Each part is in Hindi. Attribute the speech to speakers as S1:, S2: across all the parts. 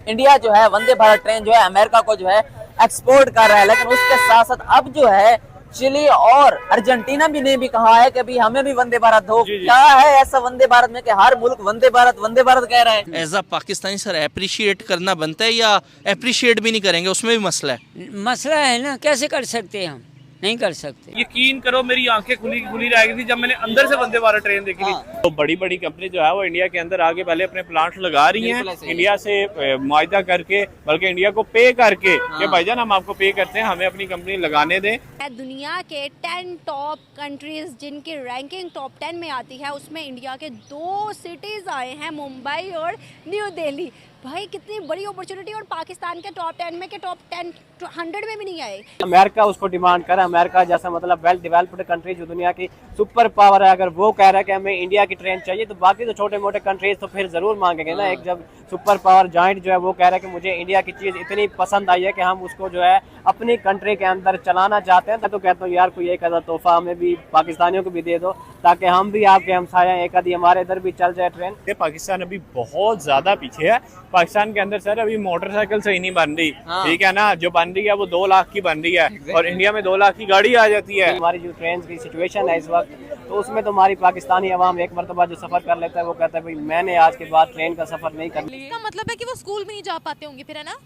S1: इंडिया जो है वंदे भारत ट्रेन जो है अमेरिका को जो है एक्सपोर्ट कर रहा है, लेकिन उसके साथ साथ अब जो है चिली और अर्जेंटीना भी ने भी कहा है कि अभी हमें भी वंदे भारत दो। क्या है ऐसा वंदे भारत में कि हर मुल्क वंदे भारत कह रहा है?
S2: As a Pakistani sir appreciate करना बनता है या अप्रिशिएट भी नहीं करेंगे, उसमें भी मसला है?
S3: मसला है ना, कैसे कर सकते हैं हम? नहीं कर सकते।
S4: यकीन करो मेरी आंखें खुली रह गई थी जब मैंने अंदर से वंदे भारत ट्रेन देखी थी। तो बड़ी बड़ी कंपनी जो है वो इंडिया के अंदर आगे पहले अपने प्लांट लगा रही हैं, इंडिया से मुआहदा करके, बल्कि इंडिया को पे करके कि भाईजान हम आपको पे करते हैं, हमें अपनी कंपनी लगाने दें।
S5: दुनिया के 10 टॉप कंट्रीज जिनकी रैंकिंग टॉप 10 में आती है, उसमें इंडिया के 2 सिटीज आए हैं, मुंबई और न्यू दिल्ली। भाई कितनी बड़ी अपॉर्चुनिटी, और पाकिस्तान के टॉप 10 में के टॉप 10 100 में भी नहीं आए।
S6: अमेरिका उसको डिमांड कर रहा है, अमेरिका जैसा मतलब वेल डेवलप्ड कंट्री जो दुनिया की सुपर पावर है, अगर वो कह रहा है कि हमें इंडिया की ट्रेन चाहिए, तो बाकी तो छोटे मोटे कंट्रीज तो फिर जरूर मांगेंगे ना। एक जब सुपर पावर जॉइंट जो है वो कह रहा है कि मुझे इंडिया की चीज इतनी पसंद आई है कि हम उसको जो है अपनी कंट्री के अंदर चलाना चाहते हैं, तो कहता हूँ यार कोई एक आधा तोहफा हमें भी पाकिस्तानियों को भी दे दो, ताकि हम भी आपके हमसाया एक आधी हमारे इधर भी चल जाए ट्रेन।
S4: पाकिस्तान अभी बहुत ज्यादा पीछे है। पाकिस्तान के अंदर सर अभी मोटरसाइकिल सही नहीं बन रही, ठीक है ना, जो बन रही है वो 2 लाख की बन रही है, और इंडिया में 2 लाख की गाड़ी आ जाती है।
S6: हमारी जो ट्रेन की सिचुएशन है इस वक्त, तो उसमें तो हमारी पाकिस्तानी अवाम एक मरतबा जो सफर कर लेता है वो कहता है भाई मैंने आज के बाद ट्रेन का सफर नहीं करना।
S7: इसका मतलब है कि वो स्कूल में नहीं जा पाते होंगे फिर, है ना?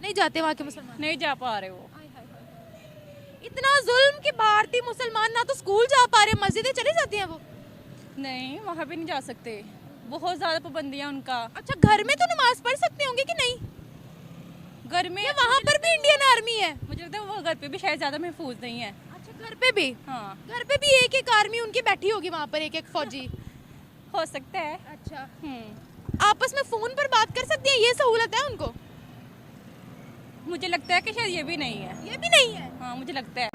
S7: नहीं जाते वहाँ के मुसलमान,
S8: नहीं जा पा रहे वो।
S7: इतना जुल्म कि भारतीय मुसलमान ना तो स्कूल जा पा रहे, मस्जिदें चली जाती हैं वो।
S8: नहीं, वहाँ पे नहीं जा सकते, बहुत ज्यादा पाबंदियां उनका।
S7: अच्छा, घर में तो नमाज पढ़ सकते होंगे कि नहीं?
S8: घर में
S7: वहाँ पर भी इंडियन आर्मी है।
S8: मुझे लगता है वो घर पे भी शायद ज्यादा महफूज नहीं है।
S7: अच्छा, घर पे भी?
S8: हाँ,
S7: घर पे भी एक आर्मी उनकी बैठी होगी वहाँ पर, एक फौजी।
S8: हो सकता है।
S7: अच्छा, आपस में फोन पर बात कर सकती है, ये सहूलत है उनको?
S8: मुझे लगता है कि शायद ये भी नहीं है।
S7: ये भी नहीं है?
S8: हाँ, मुझे लगता है।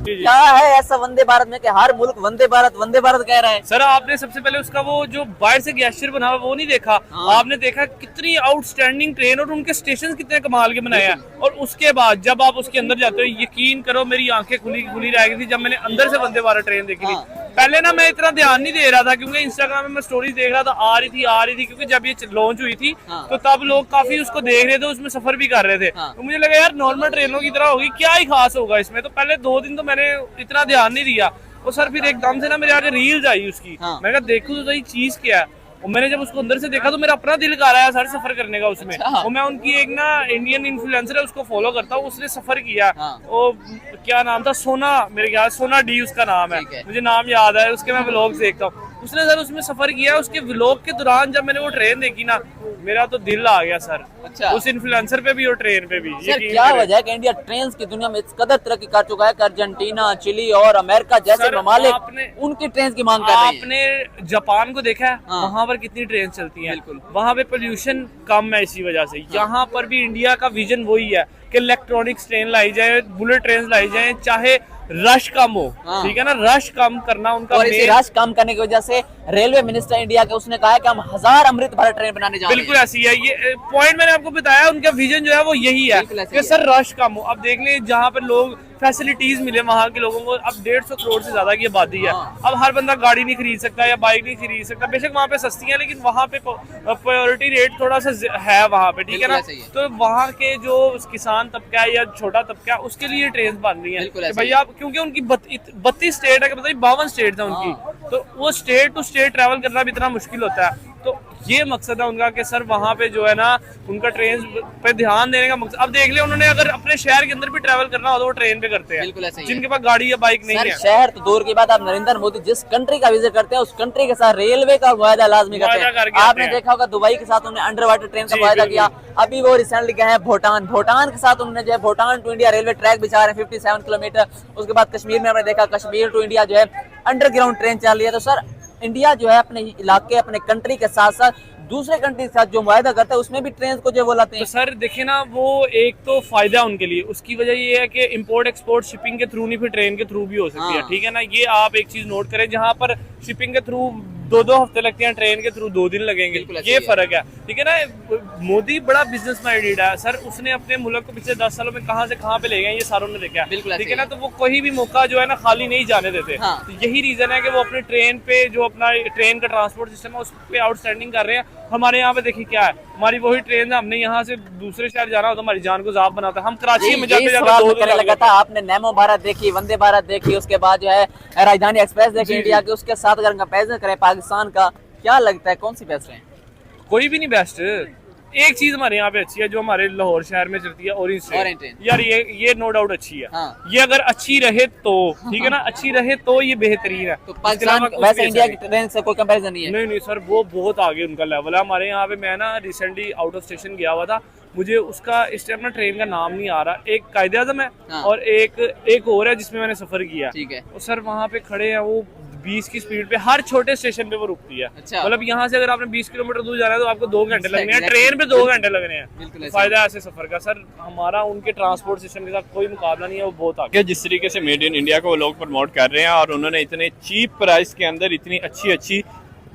S1: क्या है ऐसा वंदे भारत में कि हर मुल्क वंदे भारत कह रहा है?
S4: सर आपने सबसे पहले उसका वो जो बाहर से गेस्चर बना हुआ वो नहीं देखा? आपने देखा कितनी आउटस्टैंडिंग ट्रेन और उनके स्टेशन कितने कमाल के बनाए हैं, और उसके बाद जब आप उसके अंदर जाते हो, यकीन करो मेरी आंखें खुली रह गई थी जब मैंने अंदर से वंदे भारत ट्रेन देखी थी। पहले ना मैं इतना ध्यान नहीं दे रहा था, क्योंकि इंस्टाग्राम में मैं स्टोरीज देख रहा था, आ रही थी क्योंकि जब ये लॉन्च हुई थी तो तब लोग काफी उसको देख रहे थे, उसमें सफर भी कर रहे थे। तो मुझे लगा यार नॉर्मल ट्रेनों की तरह होगी, क्या ही खास होगा इसमें। तो पहले 2 दिन तो मैंने इतना ध्यान नहीं दिया, और सर फिर एकदम से ना मेरे आगे रील्स आई उसकी। मैंने कहा देखो तो सही चीज क्या है, और मैंने जब उसको अंदर से देखा तो मेरा अपना दिल कर रहा है सर सफर करने का उसमें। और मैं उनकी एक ना इंडियन इन्फ्लुएंसर है उसको फॉलो करता हूँ, उसने सफर किया। वो क्या नाम था, सोना, मेरे ख्याल सोना डी उसका नाम है, मुझे नाम याद है, उसके मैं व्लॉग्स देखता हूँ। उसने सर उसमें सफर किया, उसके व्लॉग के दौरान जब मैंने वो ट्रेन देखी ना, मेरा तो दिल आ गया सर।
S1: अच्छा,
S4: उस इन्फ्लुएंसर पे भी और ट्रेन पे भी।
S1: सर क्या वजह है कि इंडिया ट्रेन की दुनिया में इस कदर तरक्की कर चुका है कि अर्जेंटीना, चिली और अमेरिका जैसे ममालिक उनकी ट्रेन की मांग कर रहे हैं?
S4: आपने जापान को देखा है, वहाँ पर कितनी ट्रेन चलती है, वहाँ पे पोल्यूशन कम है, इसी वजह से यहाँ पर भी इंडिया का विजन वही है कि इलेक्ट्रॉनिक्स ट्रेन लाई जाए, बुलेट ट्रेन लाई जाए, चाहे रश कम हो, ठीक है ना, रश कम करना उनका।
S1: और इसी रश कम करने की वजह से रेलवे मिनिस्टर इंडिया के उसने कहा है कि हम 1000 अमृत भारत ट्रेन बनाने जा रहे हैं।
S4: बिल्कुल ऐसी है, ये पॉइंट मैंने आपको बताया, उनका विजन जो है वो यही है कि सर रश कम हो। अब देख लें जहाँ पर लोग फैसिलिटीज मिले वहाँ के लोगों को, अब 150 करोड़ से ज्यादा की आबादी है, अब हर बंदा गाड़ी नहीं खरीद सकता या बाइक नहीं खरीद सकता। बेशक वहाँ पे सस्ती है, लेकिन वहाँ पे प्रायोरिटी रेट थोड़ा सा है वहाँ पे, ठीक है ना। तो वहाँ के जो किसान तबका है या छोटा तबका है उसके लिए ट्रेन बन रही है भैया, क्योंकि उनकी 32 स्टेट है, बताइए 52 स्टेट है उनकी, तो वो स्टेट टू स्टेट ट्रैवल करना भी इतना मुश्किल होता है। तो ये मकसद है उनका कि सर वहाँ पे जो है ना उनका ट्रेन पे ध्यान देने का मकसद। अब देख ले उन्होंने अगर अपने शहर के अंदर भी ट्रैवल करना हो तो वो ट्रेन पे करते हैं, जिनके पास गाड़ी या बाइक नहीं है।
S1: शहर तो दूर की बात, आप नरेंद्र मोदी जिस कंट्री का विजिट करते हैं उस कंट्री के साथ रेलवे का वायदा लाजमी करते हैं। आपने देखा होगा दुबई के साथ उन्होंने अंडर वाटर ट्रेन का वायदा किया। अभी वो रिसेंटली गए हैं भूटान के साथ उन्होंने जो है Bhutan to India railway track बिछा रहे हैं 57 किलोमीटर। उसके बाद कश्मीर में हमने देखा कश्मीर टू इंडिया जो है अंडरग्राउंड ट्रेन चल रही है। तो सर इंडिया जो है अपने इलाके अपने कंट्री के साथ साथ दूसरे कंट्री के साथ जो मुआहदा करता है उसमें भी ट्रेन को जो वो लाते हैं।
S4: तो सर देखिए ना, वो एक तो फायदा उनके लिए, उसकी वजह ये है कि इंपोर्ट एक्सपोर्ट शिपिंग के थ्रू नहीं फिर ट्रेन के थ्रू भी हो सकती है, ठीक है ना। ये आप एक चीज नोट करें, जहाँ पर शिपिंग के थ्रू 2 हफ्ते लगते हैं, ट्रेन के थ्रू 2 दिन लगेंगे। ये फर्क है, ठीक है ना। मोदी बड़ा बिजनेस माइंडेड है सर, उसने अपने मुल्क को पिछले 10 सालों में कहाँ से कहाँ पे ले गए ये सारों ने देखा है, ठीक है ना। तो वो कोई भी मौका जो है ना खाली नहीं जाने देते। तो यही रीजन है कि वो अपने ट्रेन पे जो अपना ट्रेन का ट्रांसपोर्ट सिस्टम है उस पे आउटस्टैंडिंग कर रहे हैं। हमारे यहाँ पे देखिए क्या है, हमारी वही ट्रेन है, हमने यहाँ से दूसरे शहर जाना हो तो हमारी जान को ज़ाब बनाता है। हम कराची में जाते जाते
S1: लगा था। आपने नैमो भारत देखी, वंदे भारत देखी, उसके बाद जो है राजधानी एक्सप्रेस देखी इंडिया की, उसके साथ अगर कंपेरिजन करें पाकिस्तान का, क्या लगता है कौन सी बेस्ट है?
S4: कोई भी नहीं बेस्ट। एक चीज हमारे यहाँ पे अच्छी है जो हमारे लाहौर शहर में चलती है, ऑरेंज ट्रेन। यार ये नो डाउट अच्छी है। ये अगर अच्छी रहे तो ठीक है ना, अच्छी रहे तो ये बेहतरीन है।
S1: तो पाकिस्तान वैसे इंडिया की ट्रेन से कोई कंपैरिजन नहीं है?
S4: नहीं सर, वो बहुत आगे उनका लेवल है। हमारे यहाँ पे मैं ना रिसेंटली आउट ऑफ स्टेशन गया हुआ था, मुझे उसका इस टाइम ना ट्रेन का नाम नहीं आ रहा। एक कायदे आज़म है और एक और है जिसमें मैंने सफर किया।
S1: ठीक है।
S4: और सर वहाँ पे खड़े हैं, वो 20 की स्पीड पे हर छोटे स्टेशन पे वो रुकती है।
S1: अच्छा।
S4: मतलब यहाँ से अगर आपने 20 किलोमीटर दूर जाना है तो आपको 2 घंटे लगने हैं, ट्रेन पे 2 घंटे लगने हैं। फायदा ऐसे सफर का सर, हमारा उनके ट्रांसपोर्ट सिस्टम के साथ कोई मुकाबला नहीं है, वो बहुत आगे।
S9: जिस तरीके से मेड इन इंडिया को लोग प्रमोट कर रहे हैं और उन्होंने इतने चीप प्राइस के अंदर इतनी अच्छी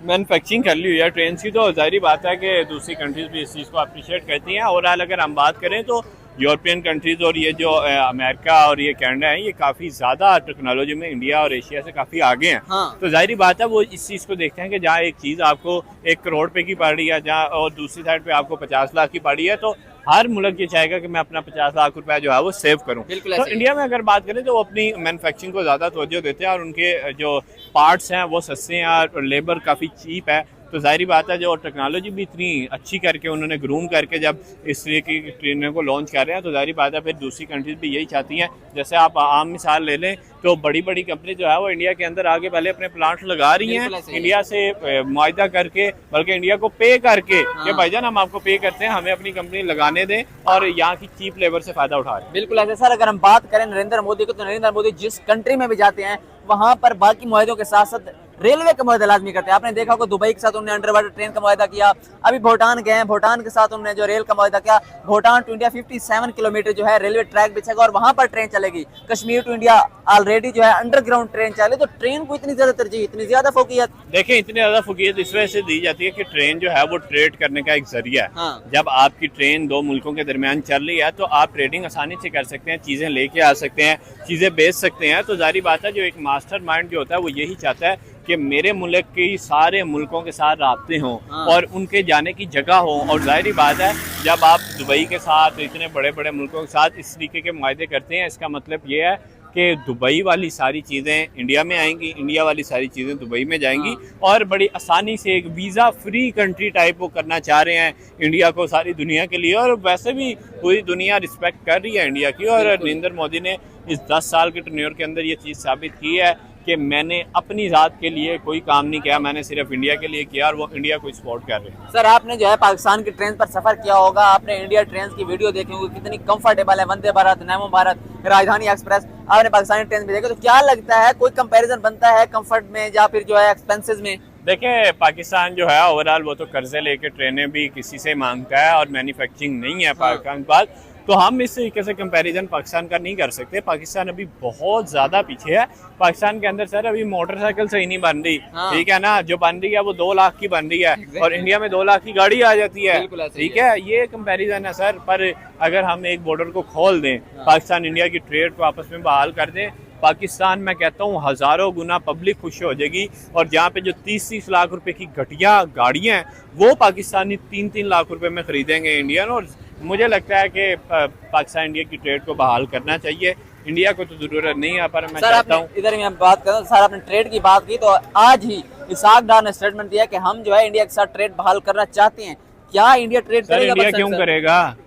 S9: मैनुफैक्चरिंग कर ली हुई है ट्रेन की, तो जाहिर बात है कि दूसरी कंट्रीज भी इस चीज़ को अप्रिशिएट करती हैं। ओवरऑल अगर हम बात करें तो यूरोपियन कंट्रीज़ और ये जो अमेरिका और ये कनाडा है, ये काफ़ी ज़्यादा टेक्नोलॉजी में इंडिया और एशिया से काफ़ी आगे हैं। तो जाहिर बात है वो इस चीज़ को देखते हैं कि जहाँ एक चीज़ आपको 1 करोड़ रुपए की पड़ रही है, जहाँ और दूसरी साइड पे आपको 50 लाख की पड़ी है, तो हर मुल्क ये चाहेगा कि मैं अपना 50 लाख रुपया जो है वो सेव करूं। तो इंडिया में अगर बात करें तो वो अपनी मैन्युफैक्चरिंग को ज़्यादा तवज्जो देते हैं और उनके जो पार्ट्स हैं वो सस्ते हैं और लेबर काफ़ी चीप है। तो जाहिर बात है जो टेक्नोलॉजी भी इतनी अच्छी करके उन्होंने ग्रूम करके जब इस तरह की ट्रेनों को लॉन्च कर रहे हैं, तो जाहिर बात है फिर दूसरी कंट्रीज भी यही चाहती हैं। जैसे आप आम मिसाल ले लें तो बड़ी कंपनी जो है वो इंडिया के अंदर आगे पहले अपने प्लांट लगा रही हैं, इंडिया से मुआहदा करके, बल्कि इंडिया को पे करके कि भाईजान हम आपको पे करते हैं, हमें अपनी कंपनी लगाने दें, और यहाँ की चीप लेबर से फायदा उठा रहे हैं।
S1: बिल्कुल ऐसे सर। अगर हम बात करें नरेंद्र मोदी को, तो नरेंद्र मोदी जिस कंट्री में भी जाते हैं वहां पर बाकी मुआहदों के साथ साथ रेलवे का मुआहदा लाजमी करते हैं। आपने देखा होगा दुबई के साथ उन्होंने अंडर वाटर ट्रेन का मुआहदा किया, अभी भूटान गए हैं, भूटान के साथ उन्होंने जो रेल का मुआहदा किया। भूटान टू इंडिया 57 किलोमीटर जो है रेलवे ट्रैक बिछेगा और वहां पर ट्रेन चलेगी। कश्मीर टू इंडिया ऑलरेडी जो है अंडरग्राउंड ट्रेन चले। तो ट्रेन को इतनी ज्यादा तरजीह, इतनी ज्यादा फोकियत,
S9: देखिए इतनी ज्यादा फोकियत इस वजह से दी जाती है कि ट्रेन जो है वो ट्रेड करने का एक जरिया है। जब आपकी ट्रेन 2 मुल्कों के दरमियान चल रही है तो आप ट्रेडिंग आसानी से कर सकते हैं, चीजें लेके आ सकते हैं, चीजें बेच सकते हैं। तो जाहिर बात है जो एक मास्टर माइंड जो होता है वो यही चाहता है कि मेरे मुल्क के सारे मुल्कों के साथ राब्ते हों और उनके जाने की जगह हो। और जाहिर बात है जब आप दुबई के साथ, इतने बड़े मुल्कों के साथ इस तरीके के मुआहदे करते हैं, इसका मतलब ये है कि दुबई वाली सारी चीज़ें इंडिया में आएंगी, इंडिया वाली सारी चीज़ें दुबई में जाएंगी, और बड़ी आसानी से एक वीज़ा फ्री कंट्री टाइप वो करना चाह रहे हैं इंडिया को सारी दुनिया के लिए। और वैसे भी पूरी दुनिया रिस्पेक्ट कर रही है इंडिया की, और नरेंद्र मोदी ने इस 10 साल के टेन्योर के अंदर ये चीज़ साबित की है कि मैंने अपनी ज़ात के लिए कोई काम नहीं किया, मैंने सिर्फ इंडिया के लिए किया, और वो इंडिया को सपोर्ट कर रहे हैं।
S1: सर आपने जो है पाकिस्तान की ट्रेन पर सफर किया होगा, आपने इंडिया ट्रेन की वीडियो देखी होगी, कितनी कंफर्टेबल है, वंदे भारत, नैमो भारत, राजधानी एक्सप्रेस, आपने पाकिस्तानी ट्रेन भी देखी, तो क्या लगता है कोई कंपैरिजन बनता है कंफर्ट में या फिर जो है एक्सपेंसेस में?
S9: देखिए पाकिस्तान जो है ओवरऑल वो तो कर्जे लेके ट्रेनें भी किसी से मांगता है और मैन्युफैक्चरिंग नहीं है पाकिस्तान के पास, तो हम इस तरीके से कंपैरिजन पाकिस्तान का नहीं कर सकते। पाकिस्तान अभी बहुत ज़्यादा पीछे है। पाकिस्तान के अंदर सर अभी मोटरसाइकिल सही नहीं बन रही, ठीक है ना, जो बन रही है वो 2 लाख की बन रही है, और इंडिया में 2 लाख की गाड़ी आ जाती है, ठीक है, ये कंपैरिजन है सर। पर अगर हम एक बॉर्डर को खोल दें, पाकिस्तान इंडिया की ट्रेड को आपस में बहाल कर दें, पाकिस्तान मैं कहता हूँ हज़ारों गुना पब्लिक खुश हो जाएगी। और जहाँ पे जो 30-30 लाख रुपए की घटिया गाड़ियाँ हैं वो पाकिस्तानी 3-3 लाख रुपए में खरीदेंगे इंडियन। और मुझे लगता है कि पाकिस्तान इंडिया की ट्रेड को बहाल करना चाहिए। इंडिया को तो जरूरत नहीं है, पर मैं चाहता हूँ
S1: इधर मैं बात करूँ सर, आपने ट्रेड की बात की तो आज ही इसाक डार ने स्टेटमेंट दिया कि हम जो है इंडिया के साथ ट्रेड बहाल करना चाहते हैं। क्या इंडिया ट्रेड करेगा?
S9: इंडिया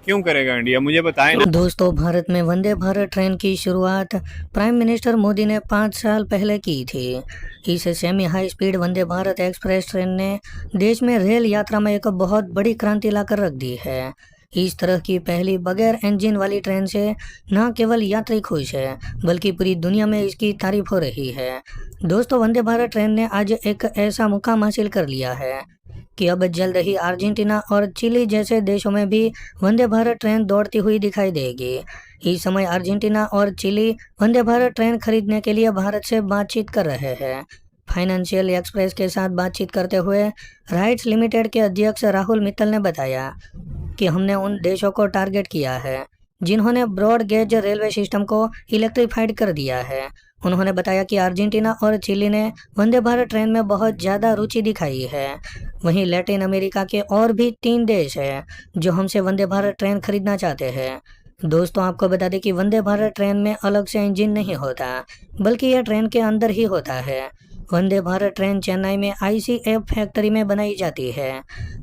S9: क्यों करेगा इंडिया, मुझे बताएं।
S10: दोस्तों, भारत में वंदे भारत ट्रेन की शुरुआत प्राइम मिनिस्टर मोदी ने 5 साल पहले की थी। इस semi high speed Vande Bharat express train ने देश में रेल यात्रा में एक बहुत बड़ी क्रांति लाकर रख दी है। इस तरह की पहली बगैर इंजन वाली ट्रेन से न केवल यात्री खुश है बल्कि पूरी दुनिया में इसकी तारीफ हो रही है। दोस्तों, वंदे भारत ट्रेन ने आज एक ऐसा मुकाम हासिल कर लिया है कि अब जल्द ही अर्जेंटीना और चिली जैसे देशों में भी वंदे भारत ट्रेन दौड़ती हुई दिखाई देगी। इस समय अर्जेंटीना और चिली वंदे भारत ट्रेन खरीदने के लिए भारत से बातचीत कर रहे हैं। फाइनेंशियल एक्सप्रेस के साथ बातचीत करते हुए राइट्स लिमिटेड के अध्यक्ष राहुल मित्तल ने बताया कि हमने उन देशों को टारगेट किया है जिन्होंने ब्रॉड गेज रेलवे सिस्टम को इलेक्ट्रीफाइड कर दिया है। उन्होंने बताया कि अर्जेंटीना और चिली ने वंदे भारत ट्रेन में बहुत ज़्यादा रुचि दिखाई है। वहीं लैटिन अमेरिका के और भी 3 देश हैं जो हमसे वंदे भारत ट्रेन खरीदना चाहते हैं। दोस्तों, आपको बता दें कि वंदे भारत ट्रेन में अलग से इंजन नहीं होता, बल्कि यह ट्रेन के अंदर ही होता है। वंदे भारत ट्रेन चेन्नई में ICF फैक्ट्री में बनाई जाती है।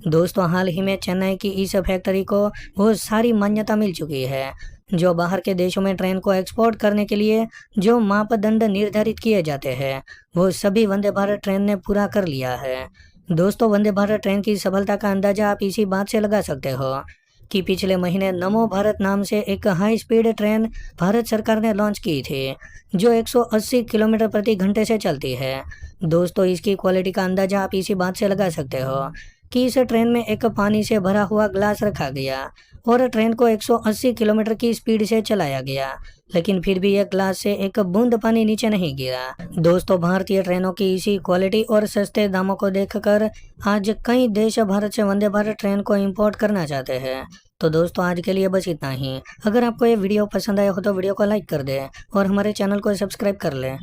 S10: दोस्तों, हाल ही में चेन्नई की इस फैक्ट्री को बहुत सारी मान्यता मिल चुकी है। जो बाहर के देशों में ट्रेन को एक्सपोर्ट करने के लिए जो मापदंड निर्धारित किए जाते हैं वो सभी वंदे भारत ट्रेन ने पूरा कर लिया है। दोस्तों, वंदे भारत ट्रेन की सफलता का अंदाजा आप इसी बात से लगा सकते हो कि पिछले महीने नमो भारत नाम से एक हाई स्पीड ट्रेन भारत सरकार ने लॉन्च की थी जो 180 किलोमीटर प्रति घंटे से चलती है। दोस्तों, इसकी क्वालिटी का अंदाजा आप इसी बात से लगा सकते हो कि इस ट्रेन में एक पानी से भरा हुआ ग्लास रखा गया और ट्रेन को 180 किलोमीटर की स्पीड से चलाया गया, लेकिन फिर भी यह ग्लास से एक बूंद पानी नीचे नहीं गिरा। दोस्तों, भारतीय ट्रेनों की इसी क्वालिटी और सस्ते दामों को देखकर आज कई देश भारत से वंदे भारत ट्रेन को इंपोर्ट करना चाहते हैं। तो दोस्तों, आज के लिए बस इतना ही। अगर आपको ये वीडियो पसंद आया हो तो वीडियो को लाइक कर दें और हमारे चैनल को सब्सक्राइब कर लें।